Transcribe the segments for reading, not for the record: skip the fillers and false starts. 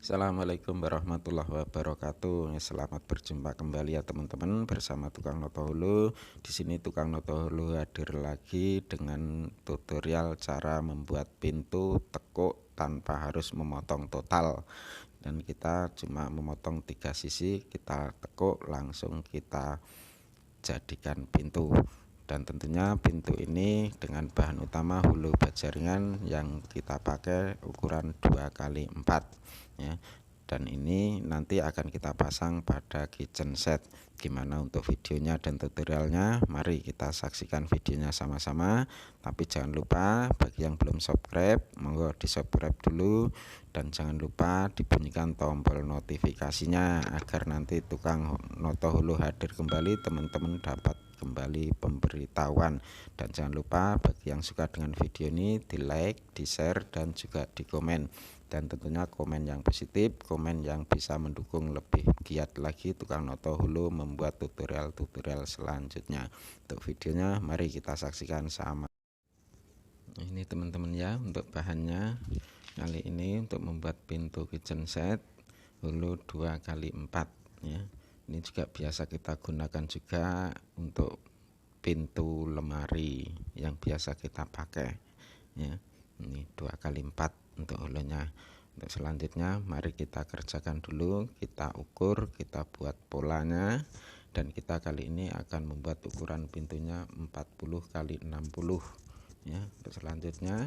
Assalamualaikum warahmatullahi wabarakatuh. Selamat berjumpa kembali ya teman-teman bersama Tukang Noto Hulu. Di sini Tukang Noto Hulu hadir lagi dengan tutorial cara membuat pintu tekuk tanpa harus memotong total. Dan kita cuma memotong 3 sisi, kita tekuk langsung kita jadikan pintu. Dan tentunya pintu ini dengan bahan utama hulu baja ringan yang kita pakai ukuran 2x4 ya. Dan ini nanti akan kita pasang pada kitchen set. Gimana untuk videonya dan tutorialnya, mari kita saksikan videonya sama-sama. Tapi jangan lupa bagi yang belum subscribe, monggo di subscribe dulu. Dan jangan lupa dibunyikan tombol notifikasinya agar nanti Tukang Noto Hulu hadir kembali, teman-teman dapat kembali pemberitahuan. Dan jangan lupa bagi yang suka dengan video ini di like, di share, dan juga di komen. Dan tentunya komen yang positif, komen yang bisa mendukung lebih giat lagi Tukang Noto Hulu membuat tutorial-tutorial selanjutnya. Untuk videonya mari kita saksikan sama. Ini teman-teman ya, untuk bahannya kali ini untuk membuat pintu kitchen set hulu 2x4 ya. Ini juga biasa kita gunakan juga untuk pintu lemari yang biasa kita pakai ya. Ini 2x4 untuk hulunya. Untuk selanjutnya mari kita kerjakan dulu, kita ukur, kita buat polanya, dan kita kali ini akan membuat ukuran pintunya 40x60 ya. Untuk selanjutnya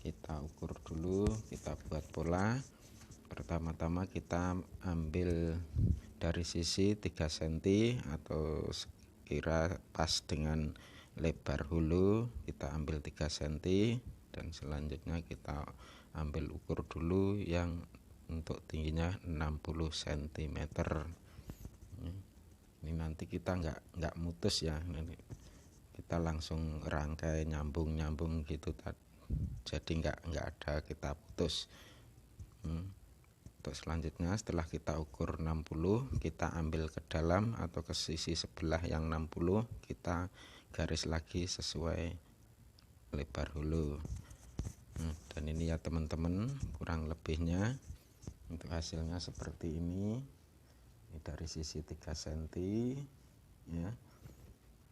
kita ukur dulu, kita buat pola. Pertama-tama kita ambil dari sisi 3 cm atau sekira pas dengan lebar hulu, kita ambil 3 cm. Dan selanjutnya kita ambil ukur dulu yang untuk tingginya 60 cm. Ini nanti kita nggak mutus ya, nanti kita langsung rangkai nyambung gitu, jadi nggak ada kita putus. Untuk selanjutnya setelah kita ukur 60, kita ambil ke dalam atau ke sisi sebelah yang 60, kita garis lagi sesuai lebar hulu. Dan ini ya teman-teman kurang lebihnya. Untuk hasilnya seperti ini dari sisi 3 cm ya,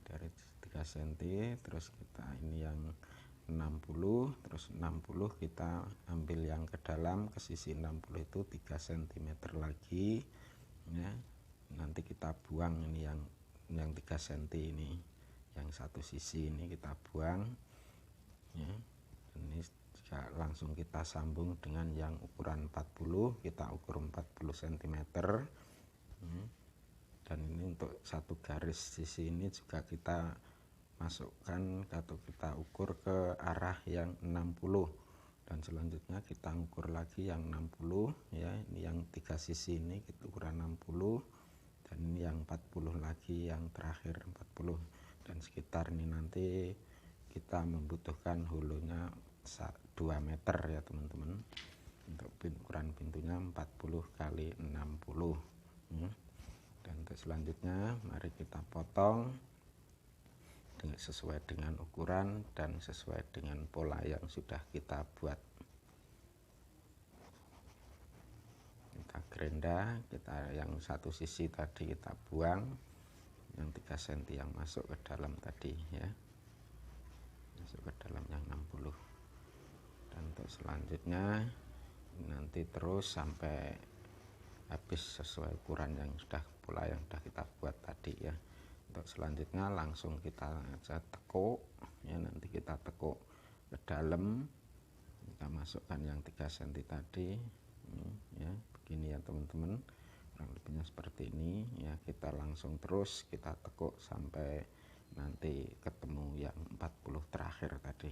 dari 3 cm. Terus kita ini yang 60, terus 60 kita ambil yang ke dalam ke sisi 60 itu 3 cm lagi ya. Nanti kita buang ini yang 3 cm ini, yang satu sisi ini kita buang ya. Ini langsung kita sambung dengan yang ukuran 40, kita ukur 40 cm. Dan ini untuk satu garis sisi ini juga kita masukkan atau kita ukur ke arah yang 60. Dan selanjutnya kita ukur lagi yang 60 ya. Ini yang 3 sisi ini kita ukuran 60, dan ini yang 40 lagi, yang terakhir 40. Dan sekitar ini nanti kita membutuhkan hulunya 2 meter ya teman-teman. Untuk ukuran pintunya 40x60 Dan untuk selanjutnya mari kita potong sesuai dengan ukuran dan sesuai dengan pola yang sudah kita buat. Kita gerenda, kita yang satu sisi tadi kita buang, yang 3 cm yang masuk ke dalam tadi ya, masuk ke dalam yang 60. Dan untuk selanjutnya nanti terus sampai habis sesuai ukuran yang sudah, pola yang sudah kita buat tadi ya. Untuk selanjutnya langsung kita aja tekuk ya, nanti kita tekuk ke dalam, kita masukkan yang 3 cm tadi ya. Begini ya teman-teman, kurang lebihnya seperti ini ya. Kita langsung terus kita tekuk sampai nanti ketemu yang 40 terakhir tadi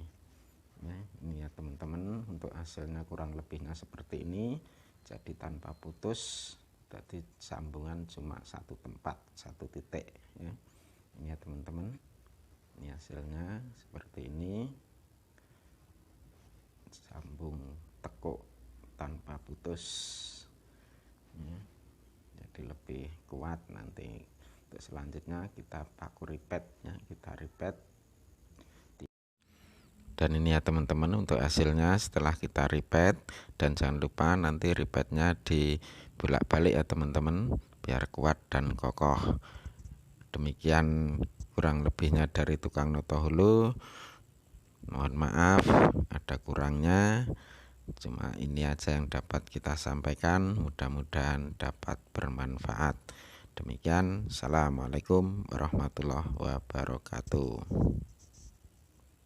ya. Ini ya teman-teman, untuk hasilnya kurang lebihnya seperti ini, jadi tanpa putus, jadi sambungan cuma satu tempat, satu titik ya. Ini ya teman-teman, ini hasilnya seperti ini, sambung tekuk tanpa putus ya. Jadi lebih kuat nanti. Untuk selanjutnya kita paku ripet ya, kita ripet. Dan ini ya teman-teman, untuk hasilnya setelah kita repeat. Dan jangan lupa nanti repeatnya dibolak-balik ya teman-teman, biar kuat dan kokoh. Demikian kurang lebihnya dari tukang noto hulu. Mohon maaf ada kurangnya, cuma ini aja yang dapat kita sampaikan, mudah-mudahan dapat bermanfaat. Demikian, assalamualaikum warahmatullahi wabarakatuh.